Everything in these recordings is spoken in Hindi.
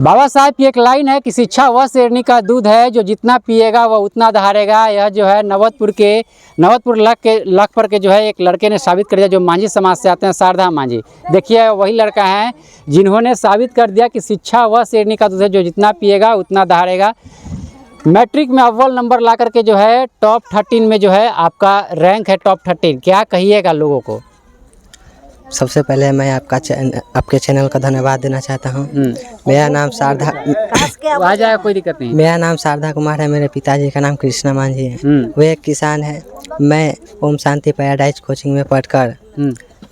बाबा साहब की एक लाइन है कि शिक्षा वह शेरनी का दूध है जो जितना पिएगा वह उतना दहाड़ेगा। यह जो है नवतपुर लख पर के जो है एक लड़के ने साबित कर दिया, जो मांझी समाज से आते हैं, शारदा मांझी। देखिए वही लड़का है जिन्होंने साबित कर दिया कि शिक्षा वह शेरनी का दूध है जो जितना पिएगा उतना दहाड़ेगा। मैट्रिक में अव्वल नंबर ला करके जो है टॉप 13 में जो है आपका रैंक है, टॉप 13। क्या कहिएगा लोगों को? सबसे पहले मैं आपके चैनल का धन्यवाद देना चाहता हूँ। मेरा नाम शारदा आ जाएगा, कोई दिक्कत नहीं। मेरा नाम शारदा कुमार है। मेरे पिताजी का नाम कृष्णा मांझी है। वे एक किसान है। मैं ओम शांति पैराडाइज कोचिंग में पढ़कर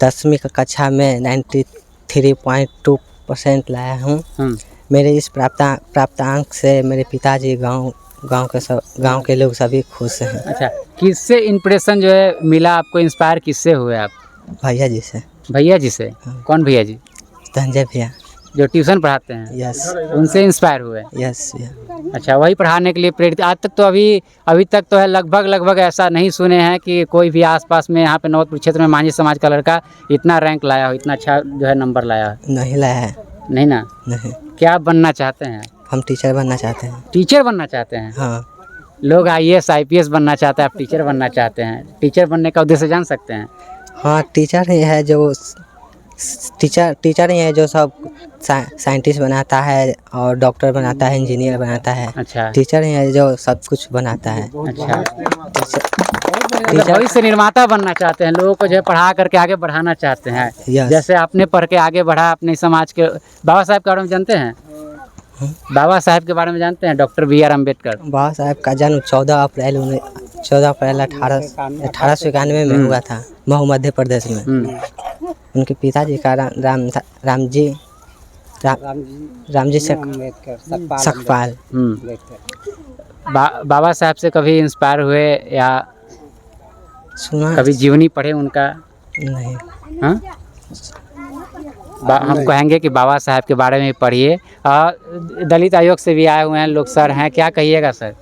10वीं कक्षा में 93.2% लाया हूँ। मेरे इस प्राप्तांक से मेरे पिताजी गांव के लोग सभी खुश हैं। अच्छा, किससे इंप्रेशन जो है मिला आपको, इंस्पायर किससे हुए आप? भैया जी से। भैया जी से? कौन भैया जी? धनंजय भैया, जो ट्यूशन पढ़ाते हैं। यस। उनसे इंस्पायर हुए? यस। अच्छा, वही पढ़ाने के लिए प्रेरित। आज तक तो अभी तक तो है लगभग ऐसा नहीं सुने हैं कि कोई भी आसपास में यहाँ पे नवतपुर क्षेत्र में मांझी समाज का लड़का इतना रैंक लाया हो, इतना अच्छा जो है नंबर लाया हो। नहीं लाया है। नहीं ना? नहीं। क्या बनना चाहते हैं? हम टीचर बनना चाहते हैं। टीचर बनना चाहते हैं? हाँ। लोग IAS IPS बनना चाहते हैं, आप टीचर बनना चाहते हैं। टीचर बनने का उद्देश्य जान सकते हैं? हाँ, टीचर ही है जो सब साइंटिस्ट बनाता है और डॉक्टर बनाता है, इंजीनियर बनाता है। अच्छा। टीचर ही है जो सब कुछ बनाता है। अच्छा, भविष्य निर्माता बनना चाहते हैं, लोगों को जो है पढ़ा करके आगे बढ़ाना चाहते हैं। जैसे आपने पढ़ के आगे बढ़ा अपने समाज के। बाबा साहब के बारे में जानते हैं? बाबा साहब के बारे में जानते हैं? Doctor BR Ambedkar. बाबा साहब का जन्म 14 अप्रैल 1891 में हुआ था, महू मध्य प्रदेश में। उनके पिताजी का रामजी सकपाल। बाबा साहब से कभी इंस्पायर हुए या सुना? कभी जीवनी पढ़े उनका? नहीं। हाँ, हम कहेंगे कि बाबा साहब के बारे में पढ़िए। दलित आयोग से भी आए हुए हैं लोग, सर हैं, क्या कहिएगा सर?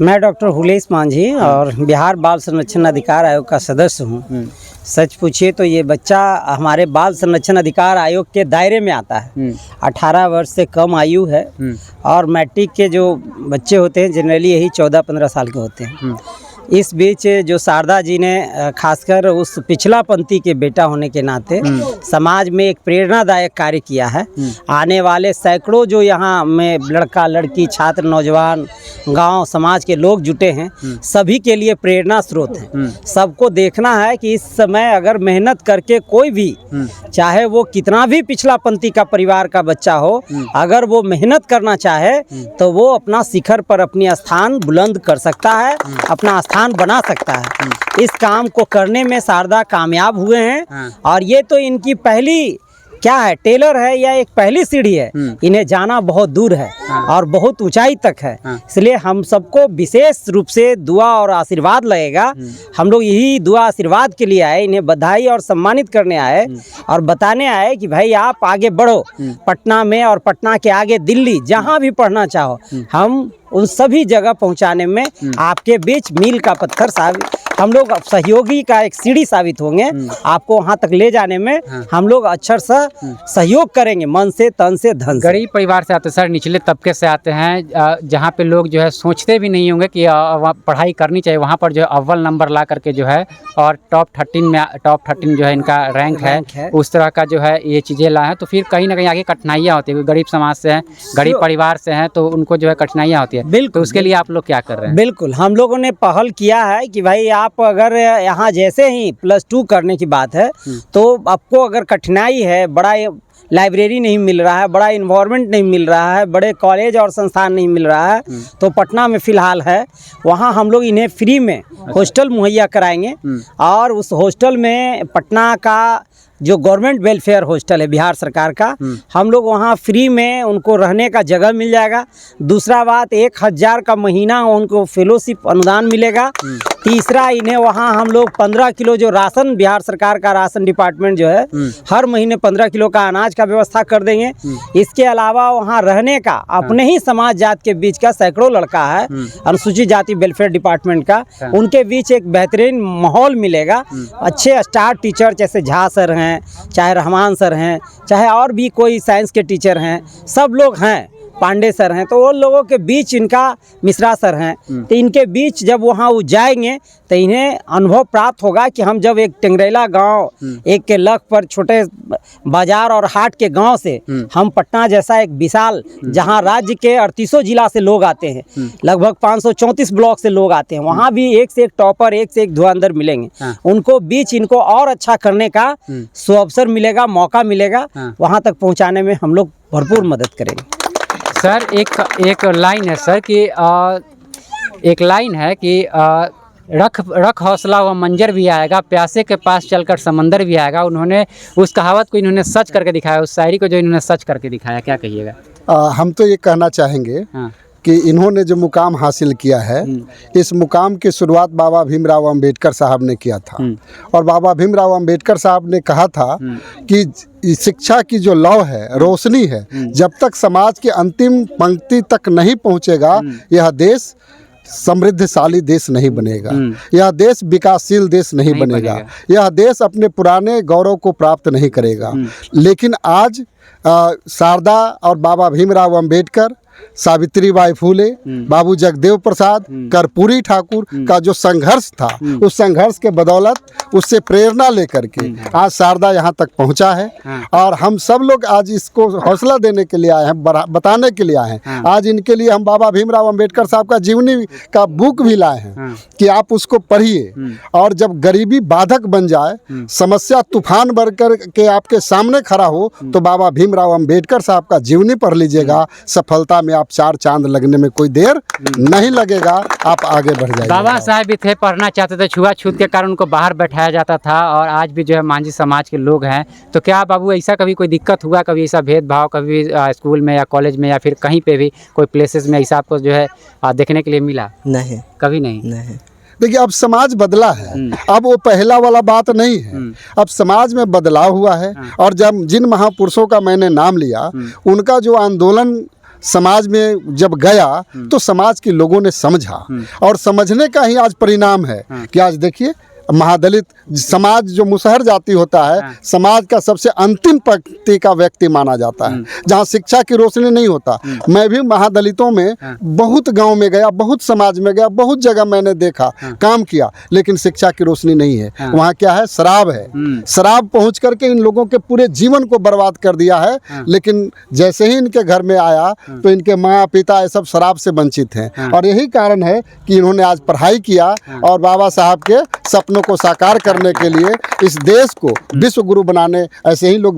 मैं डॉक्टर हुलेस मांझी और बिहार बाल संरक्षण अधिकार आयोग का सदस्य हूँ। सच पूछिए तो ये बच्चा हमारे बाल संरक्षण अधिकार आयोग के दायरे में आता है। 18 वर्ष से कम आयु है और मैट्रिक के जो बच्चे होते हैं जनरली यही 14-15 साल के होते हैं। इस बीच जो शारदा जी ने खासकर उस पिछला पंथी के बेटा होने के नाते समाज में एक प्रेरणादायक कार्य किया है। आने वाले सैकड़ों जो यहाँ में लड़का लड़की छात्र नौजवान गांव समाज के लोग जुटे हैं, सभी के लिए प्रेरणा स्रोत है। सबको देखना है कि इस समय अगर मेहनत करके कोई भी, चाहे वो कितना भी पिछला पंथी का परिवार का बच्चा हो, अगर वो मेहनत करना चाहे तो वो अपना शिखर पर अपनी स्थान बुलंद कर सकता है, अपना स्थान बना सकता है। इस काम को करने में शारदा कामयाब हुए हैं और ये तो इनकी पहली क्या है, टेलर है या एक पहली सीढ़ी है। इन्हें जाना बहुत दूर है और बहुत ऊंचाई तक है। इसलिए हम सबको विशेष रूप से दुआ और आशीर्वाद लगेगा। हम लोग यही दुआ आशीर्वाद के लिए आए, इन्हें बधाई और सम्मानित करने आए और बताने आए कि भाई आप आगे बढ़ो, पटना में और पटना के आगे दिल्ली, जहाँ भी पढ़ना चाहो, हम उन सभी जगह पहुंचाने में आपके बीच मील का पत्थर हम लोग सहयोगी का एक सीढ़ी साबित होंगे। आपको वहां तक ले जाने में हम लोग अक्षर से सहयोग करेंगे, मन से, तन से, धन से। गरीब परिवार से आते हैं सर, निचले तबके से आते हैं, जहाँ पे लोग जो है सोचते भी नहीं होंगे कि पढ़ाई करनी चाहिए। वहाँ पर जो है अव्वल नंबर ला करके जो है और टॉप 13 जो है इनका रैंक है। उस तरह का जो है ये चीज़ें लाए हैं, तो फिर कहीं ना कहीं आगे कठिनाइयाँ होती है। गरीब समाज से हैं, गरीब परिवार से हैं, तो उनको जो है कठिनाइयाँ होती है। बिल्कुल। तो उसके लिए आप लोग क्या कर रहे हैं? बिल्कुल, हम लोगों ने पहल किया है कि भाई आप अगर यहाँ जैसे ही +2 करने की बात है तो आपको अगर कठिनाई है, बड़ा लाइब्रेरी नहीं मिल रहा है, बड़ा इन्वायरमेंट नहीं मिल रहा है, बड़े कॉलेज और संस्थान नहीं मिल रहा है, तो पटना में फ़िलहाल है, वहाँ हम लोग इन्हें फ्री में हॉस्टल मुहैया कराएंगे। और उस हॉस्टल में पटना का जो गवर्नमेंट वेलफेयर हॉस्टल है बिहार सरकार का, हम लोग वहाँ फ्री में उनको रहने का जगह मिल जाएगा। दूसरा बात, 1000 का महीना उनको फेलोशिप अनुदान मिलेगा तीसरा इन्हें वहाँ हम लोग 15 किलो जो राशन, बिहार सरकार का राशन डिपार्टमेंट जो है हर महीने 15 किलो का अनाज का व्यवस्था कर देंगे। इसके अलावा वहाँ रहने का अपने ही समाज जात के बीच का सैकड़ों लड़का है अनुसूचित जाति वेलफेयर डिपार्टमेंट का, उनके बीच एक बेहतरीन माहौल मिलेगा। अच्छे स्टार टीचर जैसे झा सर हैं, चाहे रहमान सर हैं, चाहे और भी कोई साइंस के टीचर हैं, सब लोग हैं, पांडे सर हैं, तो वो लोगों के बीच इनका मिश्रा सर हैं, तो इनके बीच जब वहाँ वो जाएंगे तो इन्हें अनुभव प्राप्त होगा कि हम जब एक टेंगरेला गांव, एक के लख पर छोटे बाजार और हाट के गांव से हम पटना जैसा एक विशाल, जहां राज्य के 38 जिला से लोग आते हैं, लगभग 534 ब्लॉक से लोग आते हैं, वहां भी एक से एक टॉपर, एक से एक धुरंधर मिलेंगे। उनको बीच इनको और अच्छा करने का सुअवसर मिलेगा, मौका मिलेगा, वहां तक पहुंचाने में हम लोग भरपूर मदद करेंगे। सर एक लाइन है सर कि एक लाइन है कि रख हौसला व मंजर भी आएगा, प्यासे के पास चलकर समंदर भी आएगा। उन्होंने उस कहावत को इन्होंने सच करके दिखाया, उस शायरी को जो इन्होंने सच करके दिखाया, क्या कहिएगा? हम तो ये कहना चाहेंगे कि इन्होंने जो मुकाम हासिल किया है, इस मुकाम की शुरुआत बाबा भीमराव अंबेडकर साहब ने किया था। और बाबा भीमराव अंबेडकर साहब ने कहा था कि शिक्षा की जो लौ है, रोशनी है, जब तक समाज की अंतिम पंक्ति तक नहीं पहुंचेगा, यह देश समृद्धशाली देश नहीं बनेगा, यह देश विकासशील देश नहीं बनेगा, यह देश अपने पुराने गौरव को प्राप्त नहीं करेगा। लेकिन आज शारदा और बाबा भीमराव अंबेडकर, सावित्रीबाई फूले, बाबू जगदेव प्रसाद, कर्पूरी ठाकुर का जो संघर्ष था, उस संघर्ष के बदौलत, उससे प्रेरणा लेकर के आज शारदा यहाँ तक पहुँचा है। और हम सब लोग आज इसको हौसला देने के लिए आए हैं, बताने के लिए आए हैं। आज इनके लिए हम बाबा भीमराव अंबेडकर साहब का जीवनी का बुक भी लाए हैं कि आप उसको पढ़िए। और जब गरीबी बाधक बन जाए, समस्या तूफान भर कर के आपके सामने खड़ा हो, तो बाबा भीमराव अंबेडकर साहब का जीवनी पढ़ लीजिएगा। सफलता में आप 4 चांद लगने में कोई देर नहीं लगेगा, आप आगे बढ़ जाएंगे। बाबा साहब भी थे, पढ़ना चाहते थे, छुआछूत के कारण उनको बाहर बैठाया जाता था। और आज भी जो है मांझी समाज के लोग हैं। तो क्या बाबू ऐसा कभी कोई दिक्कत हुआ, कभी ऐसा भेदभाव, कभी स्कूल में या कॉलेज में या फिर कहीं पे भी कोई प्लेसेस में ऐसा आपको जो है देखने के लिए मिला? नहीं, कभी नहीं। देखिए, अब समाज बदला है, अब वो पहला वाला बात नहीं है, अब समाज में बदलाव हुआ है। और जब जिन महापुरुषों का मैंने नाम लिया, उनका जो आंदोलन समाज में जब गया, तो समाज के लोगों ने समझा, और समझने का ही आज परिणाम है कि आज देखिए महादलित समाज जो मुसहर जाति होता है, समाज का सबसे अंतिम पंक्ति का व्यक्ति माना जाता है, जहाँ शिक्षा की रोशनी नहीं होता। मैं भी महादलितों में बहुत गांव में गया, बहुत समाज में गया, बहुत जगह मैंने देखा, काम किया, लेकिन शिक्षा की रोशनी नहीं है। वहाँ क्या है? शराब है। शराब पहुँच करके इन लोगों के पूरे जीवन को बर्बाद कर दिया है। लेकिन जैसे ही इनके घर में आया, तो इनके माँ पिता ये सब शराब से वंचित हैं। और यही कारण है कि इन्होंने आज पढ़ाई किया और बाबा साहब के सपनों को साकार करने के लिए इस देश को विश्व गुरु बनाने, ऐसे ही लोग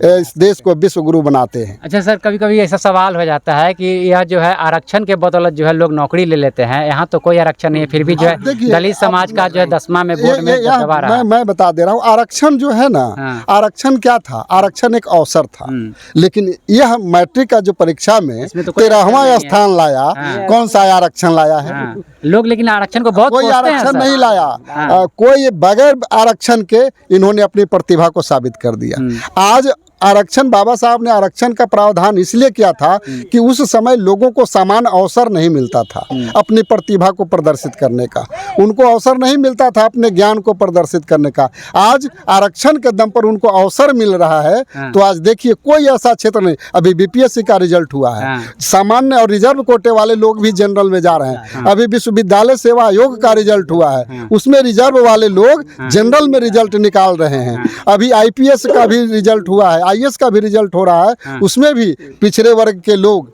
इस देश को विश्व गुरु बनाते हैं। अच्छा सर, कभी कभी ऐसा सवाल हो जाता है कि यह जो है आरक्षण के बदौलत जो है लोग नौकरी ले लेते हैं, यहाँ तो कोई आरक्षण नहीं है, फिर भी जो है दलित समाज का जो है 10वां में बोर्ड में दबा रहा है। मैं बता दे रहा हूँ, आरक्षण जो है ना, आरक्षण क्या था? आरक्षण एक अवसर था। लेकिन यह मैट्रिक का जो परीक्षा में 13वां स्थान लाया, कौन सा आरक्षण लाया है? लोग लेकिन आरक्षण को बहुत कोई आरक्षण नहीं लाया। कोई बगैर आरक्षण के इन्होंने अपनी प्रतिभा को साबित कर दिया। आज आरक्षण, बाबा साहब ने आरक्षण का प्रावधान इसलिए किया था कि उस समय लोगों को समान अवसर नहीं मिलता था अपनी प्रतिभा को प्रदर्शित करने का, उनको अवसर नहीं मिलता था अपने ज्ञान को प्रदर्शित करने का। आज आरक्षण के दम पर उनको अवसर मिल रहा है। तो आज देखिए, कोई ऐसा क्षेत्र नहीं, अभी बीपीएससी का रिजल्ट हुआ है, सामान्य और रिजर्व कोटे वाले लोग भी जनरल में जा रहे हैं। अभी विश्वविद्यालय सेवा आयोग का रिजल्ट हुआ है, उसमें रिजर्व वाले लोग जनरल में रिजल्ट निकाल रहे हैं। अभी आईपीएस का भी रिजल्ट हुआ है, आईएएस का भी रिजल्ट हो रहा है, उसमें भी पिछड़े वर्ग के लोग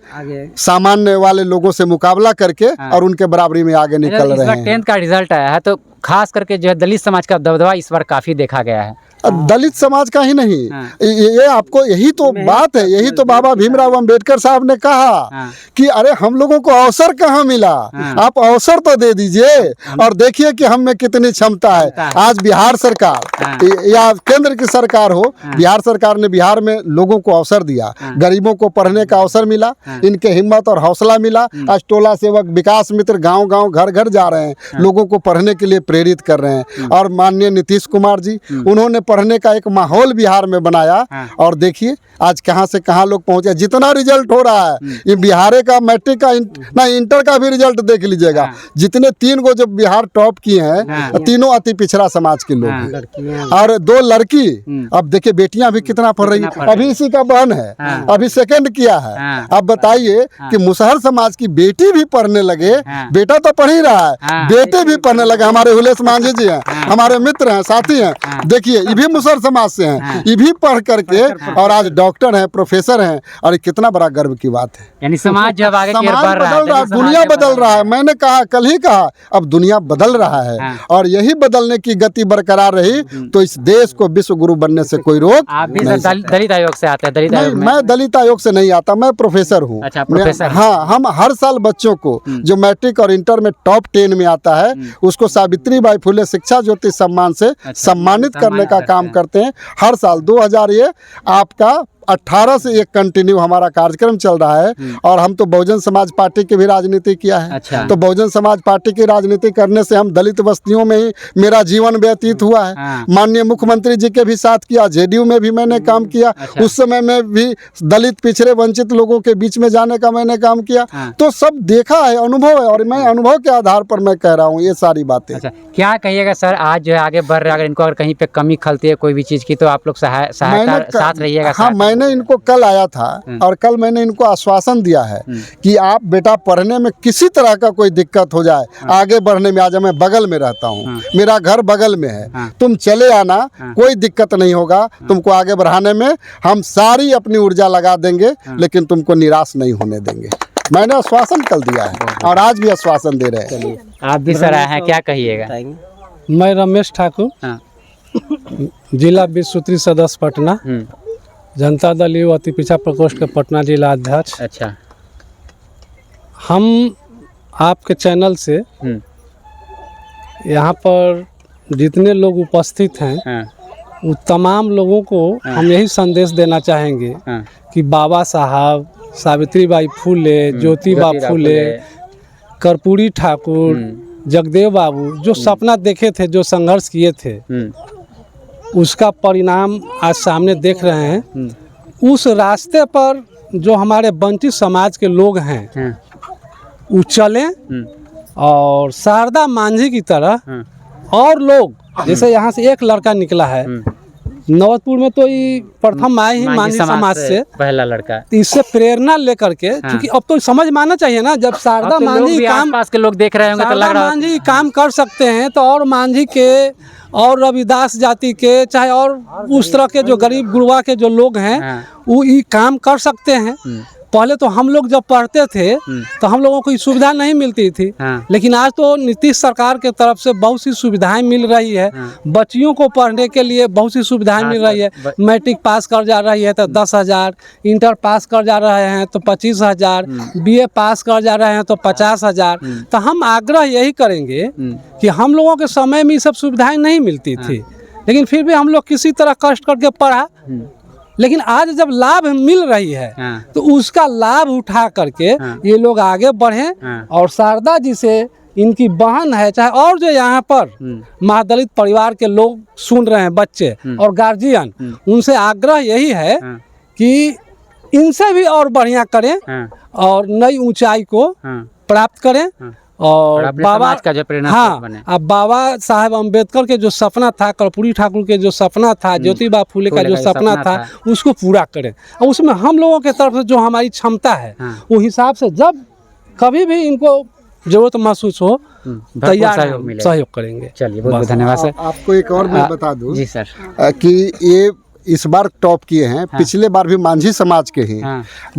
सामान्य वाले लोगों से मुकाबला करके और उनके बराबरी में आगे निकल रहे हैं। 10th का रिजल्ट आया है, तो खास करके जो है दलित समाज का दबदबा इस बार काफी देखा गया है। दलित समाज का ही नहीं, ये आपको यही तो बात है, यही तो बाबा भीमराव अंबेडकर साहब ने कहा कि अरे हम लोगों को अवसर कहाँ मिला, आप अवसर तो दे दीजिए। और देखिए कि हम में कितनी क्षमता है। आज बिहार सरकार या केंद्र की सरकार हो, बिहार सरकार ने बिहार में लोगों को अवसर दिया, गरीबों को पढ़ने का अवसर मिला, इनके हिम्मत और हौसला मिला। आज टोला सेवक, विकास मित्र गांव गांव घर घर जा रहे हैं, लोगों को पढ़ने के लिए प्रेरित कर रहे हैं। और माननीय नीतीश कुमार जी, उन्होंने पढ़ने का एक माहौल बिहार में बनाया। और देखिए आज कहां से कहां लोग पहुंचे। जितना रिजल्ट हो रहा है, ये बिहार का मैट्रिक का ना इंटर का भी रिजल्ट देख लीजिएगा। जितने 3 गो जो बिहार टॉप किए हैं, तीनों अति पिछड़ा समाज के लोग हैं। और 2 लड़की, अब देखिए बेटियां भी कितना पढ़ रही है। अभी इसी का बहन है, अभी सेकंड किया है। अब बताइए कि मुसहर समाज की बेटी भी पढ़ने लगे, बेटा तो पढ़ ही रहा है, बेटे भी पढ़ने लगे। हमारे हुलेस मांझी जी हैं, हमारे मित्र हैं, साथी हैं। देखिए ये भी मुसहर समाज से हैं, ये भी पढ़ करके और आज डॉक्टर हैं, प्रोफेसर हैं। और ये कितना बड़ा गर्व की बात है। यानी समाज जब आगे की ओर समाज बढ़ रहा बदल रहा है, दुनिया बदल रहा है। मैंने कहा, कल ही कहा, अब दुनिया बदल रहा है। और यही बदलने की गति बरकरार रही तो इस देश को विश्व गुरु बनने से कोई रोक आप भी नहीं सर दलित आयोग से आते हैं? दलित नहीं, आयोग में मैं दलित आयोग से नहीं आता, मैं प्रोफेसर हूँ। अच्छा, प्रोफेसर। हाँ, हम हर साल बच्चों को जो मैट्रिक और इंटर में टॉप 10 में आता है, उसको सावित्रीबाई फुले शिक्षा ज्योति सम्मान से सम्मानित करने का काम करते हैं हर साल। 2000 ये आपका 18 से एक कंटिन्यू हमारा कार्यक्रम चल रहा है। और हम तो बहुजन समाज पार्टी की भी राजनीति किया है। अच्छा। तो बहुजन समाज पार्टी की राजनीति करने से हम दलित बस्तियों में ही मेरा जीवन व्यतीत हुआ है। माननीय मुख्यमंत्री जी के भी साथ किया, जेडीयू में भी मैंने काम किया। उस समय में भी दलित पिछड़े वंचित लोगों के बीच में जाने का मैंने काम किया। तो सब देखा है, अनुभव है। और मैं अनुभव के आधार पर मैं कह रहा हूँ ये सारी बातें। अच्छा, क्या कहिएगा सर, आज जो है आगे बढ़ रहा है, अगर इनको अगर कहीं पे कमी खलती है कोई भी चीज़ की, तो आप लोग सहायता साथ रहिएगा? हाँ, मैंने इनको कल आया था और कल मैंने इनको आश्वासन दिया है कि आप बेटा पढ़ने में किसी तरह का कोई दिक्कत हो जाए, आगे बढ़ने में, आज मैं बगल में रहता हूँ, मेरा घर बगल में है, तुम चले आना, कोई दिक्कत नहीं होगा। तुमको आगे बढ़ाने में हम सारी अपनी ऊर्जा लगा देंगे, लेकिन तुमको निराश नहीं होने देंगे। मैंने आश्वासन कल दिया है और आज भी आश्वासन दे रहे हैं। आप भी सर आए हैं, क्या कहिएगा? मैं रमेश ठाकुर, जिला विश्व सूत्री सदस्य पटना, जनता दल युवा अति पिछड़ा प्रकोष्ठ के पटना जिला अध्यक्ष। अच्छा, हम आपके चैनल से यहाँ पर जितने लोग उपस्थित हैं, वो तमाम लोगों को हम यही संदेश देना चाहेंगे कि बाबा साहब, सावित्रीबाई फुले, ज्योतिबा फुले, कर्पूरी ठाकुर, जगदेव बाबू जो सपना देखे थे, जो संघर्ष किए थे, उसका परिणाम आज सामने देख रहे हैं। उस रास्ते पर जो हमारे वंचित समाज के लोग हैं वो चलें और शारदा मांझी की तरह और लोग, जैसे यहाँ से एक लड़का निकला है नवतपुर में, तो ये प्रथम आए ही मांझी समाज से पहला लड़का, इससे प्रेरणा लेकर के, क्योंकि अब तो समझ मानना चाहिए ना, जब शारदा मांझी काम, पास के लोग देख रहे होंगे तो लग रहा है मांझी काम कर सकते हैं, तो और मांझी के और रविदास जाति के, चाहे और उस तरह के जो गरीब गुरबा के जो लोग हैं, वो ये काम कर सकते हैं। पहले तो हम लोग जब पढ़ते थे तो हम लोगों को ये सुविधा नहीं मिलती थी, लेकिन आज तो नीतीश सरकार के तरफ से बहुत सी सुविधाएं मिल रही है। बच्चियों को पढ़ने के लिए बहुत सी सुविधाएं मिल रही है। मैट्रिक पास कर जा रही है तो 10,000, इंटर पास कर जा रहे हैं तो 25,000, बीए पास कर जा रहे हैं तो 50,000। तो हम आग्रह यही करेंगे कि हम लोगों के समय में ये सब सुविधाएं नहीं मिलती थी, लेकिन फिर भी हम लोग किसी तरह कष्ट करके पढ़ा। लेकिन आज जब लाभ मिल रही है तो उसका लाभ उठा करके ये लोग आगे बढ़ें। और शारदा जी से, इनकी बहन है, चाहे और जो यहाँ पर महादलित परिवार के लोग सुन रहे हैं, बच्चे और गार्जियन, उनसे आग्रह यही है कि इनसे भी और बढ़िया करें और नई ऊंचाई को प्राप्त करें। और बाबा का जो प्रेरणा बने। अब बाबा साहेब अम्बेडकर के जो सपना था, कर्पूरी ठाकुर के जो सपना था, ज्योतिबा फुले का जो सपना था, उसको पूरा करें। और उसमें हम लोगों के तरफ से जो हमारी क्षमता है, वो हिसाब से जब कभी भी इनको जरूरत महसूस हो, तैयार सहयोग करेंगे। चलिए, बहुत बहुत धन्यवाद सर। आपको एक और मैं बता दूं जी सर, कि इस बार टॉप किए हैं, पिछले बार भी मांझी समाज के ही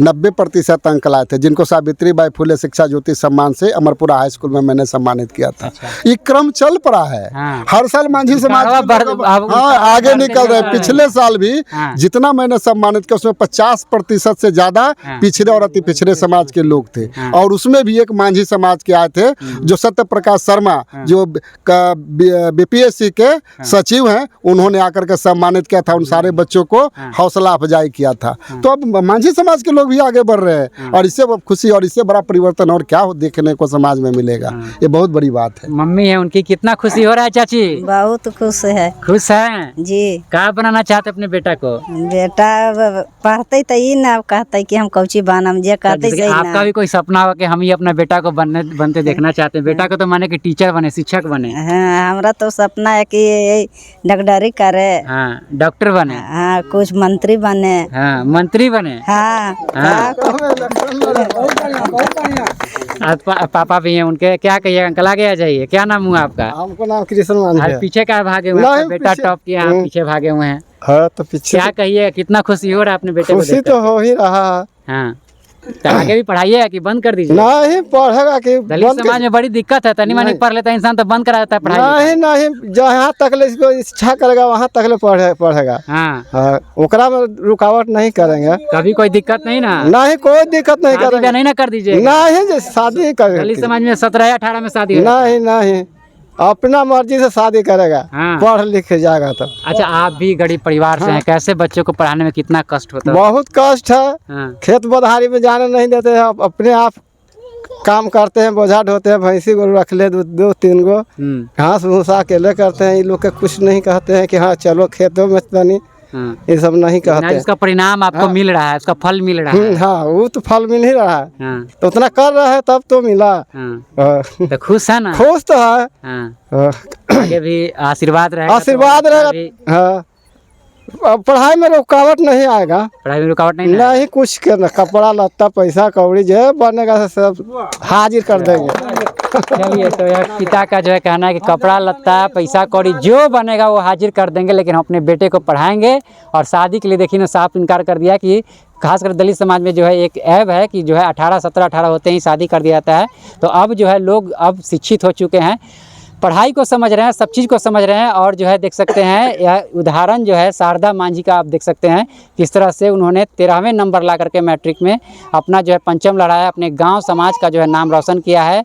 90% अंक लाए थे, जिनको सावित्रीबाई फुले शिक्षा ज्योति सम्मान से अमरपुरा हाई स्कूल में मैंने सम्मानित किया था। ये क्रम चल पड़ा है, हर साल मांझी समाज आगे निकल रहे हैं। पिछले साल भी जितना मैंने सम्मानित किया उसमें 50% से ज्यादा पिछड़े और अति पिछड़े समाज के लोग थे, और उसमें भी एक मांझी समाज के आए थे जो सत्य प्रकाश शर्मा जो बीपीएससी के सचिव हैं, उन्होंने आकर के सम्मानित किया था, उन सारे बच्चों को हौसला अफजाई किया था। तो अब मांझी समाज के लोग भी आगे बढ़ रहे हैं, और इससे खुशी और इससे बड़ा परिवर्तन और क्या देखने को समाज में मिलेगा, ये बहुत बड़ी बात है। मम्मी है उनकी, कितना खुशी हो रहा है चाची? बहुत खुश है खुश है जी। क्या बनाना चाहते अपने बेटा को? बेटा पढ़ते तो ही ना कहते कि हम कौची बनम, जे कहते सही ना। आपका भी कोई सपना हो कि हम ही अपना बेटा को बनते देखना चाहते हैं? बेटा को तो माने कि टीचर बने, शिक्षक बने। हाँ, हमरा तो सपना है कि डॉक्टरी करे। हाँ, डॉक्टर बने। हाँ, कुछ मंत्री बने। हाँ, मंत्री बने। हाँ, पापा भी हैं उनके, क्या कहिए अंकल? आगे आ जाइए, क्या नाम हुआ आपका? हमको नाम कृष्ण मांझी है। पीछे क्या भागे हुए हैं? बेटा टॉप किया, आप पीछे भागे हुए हैं। हाँ, तो पीछे क्या कहिए, कितना खुशी हो रहा है अपने बेटे को? खुशी तो हो ही रहा है। हाँ, तो आगे भी पढ़ाइए कि बंद कर दीजिए? नहीं पढ़ेगा कि दलित समाज में बड़ी दिक्कत है, तनी मनी पढ़ लेता है इंसान तो बंद करा देता है पढ़ाई। नहीं जहाँ तक ले इसको इच्छा करेगा वहाँ तक ले पढ़ेगा। हाँ, ओकरा में रुकावट नहीं करेंगे। कभी कोई दिक्कत नहीं ना? नहीं, कोई दिक्कत नहीं करेंगे। नहीं ना कर दीजिए? नहीं, शादी करेगा। दलित समाज में 17 या 18 में शादी नहीं, अपना मर्जी से शादी करेगा। पढ़ लिख जाएगा तो। अच्छा, आप भी गरीब परिवार से हैं, कैसे बच्चों को पढ़ाने में कितना कष्ट होता है? बहुत कष्ट है। खेत बधारी में जाने नहीं देते हैं, अपने आप काम करते हैं, बोझा ढोते हैं, भैंसी को रख ले 2-3 गो, घास भूसा अकेले करते हैं। ये लोग के कुछ नहीं कहते हैं कि हाँ चलो खेतों में बनी, ये सब नहीं कहते। इसका परिणाम आपको मिल रहा है, इसका फल मिल रहा है। हाँ, वो तो फल मिल ही रहा है। तो उतना कर रहा है तब तो मिला। तो खुश है ना? खुश तो है। आगे भी आशीर्वाद रहेगा। आशीर्वाद रहेगा। हाँ, अब पढ़ाई में रुकावट नहीं आएगा। पढ़ाई में रुकावट नहीं? नहीं, कुछ करना, कपड़ा लत्ता पैसा कौड़ी जो बनेगा सब हाजिर कर देंगे। चलिए, तो यह पिता का जो है कहना है कि कपड़ा लत्ता पैसा कौड़ी जो बनेगा वो हाजिर कर देंगे, लेकिन हम अपने बेटे को पढ़ाएंगे। और शादी के लिए देखिए ना साफ इनकार कर दिया कि खासकर दलित समाज में जो है एक ऐब है कि जो है 18-17-18 होते ही शादी कर दिया जाता है। तो अब जो है लोग अब शिक्षित हो चुके हैं, पढ़ाई को समझ रहे हैं, सब चीज़ को समझ रहे हैं। और जो है देख सकते हैं यह उदाहरण जो है शारदा मांझी का आप देख सकते हैं किस तरह से उन्होंने 13वें नंबर ला करके मैट्रिक में अपना जो है पंचम लड़ाया, अपने गांव समाज का जो है नाम रोशन किया है,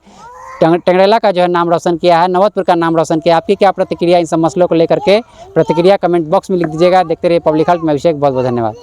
टेंगरेला का जो है नाम रोशन किया है, नवतपुर का नाम रोशन किया। आपकी क्या प्रतिक्रिया इन सब मसलों को लेकर के? प्रतिक्रिया कमेंट बॉक्स में लिख दीजिएगा। देखते रहिए पब्लिक हेल्थ में। अभिषेक, बहुत बहुत धन्यवाद।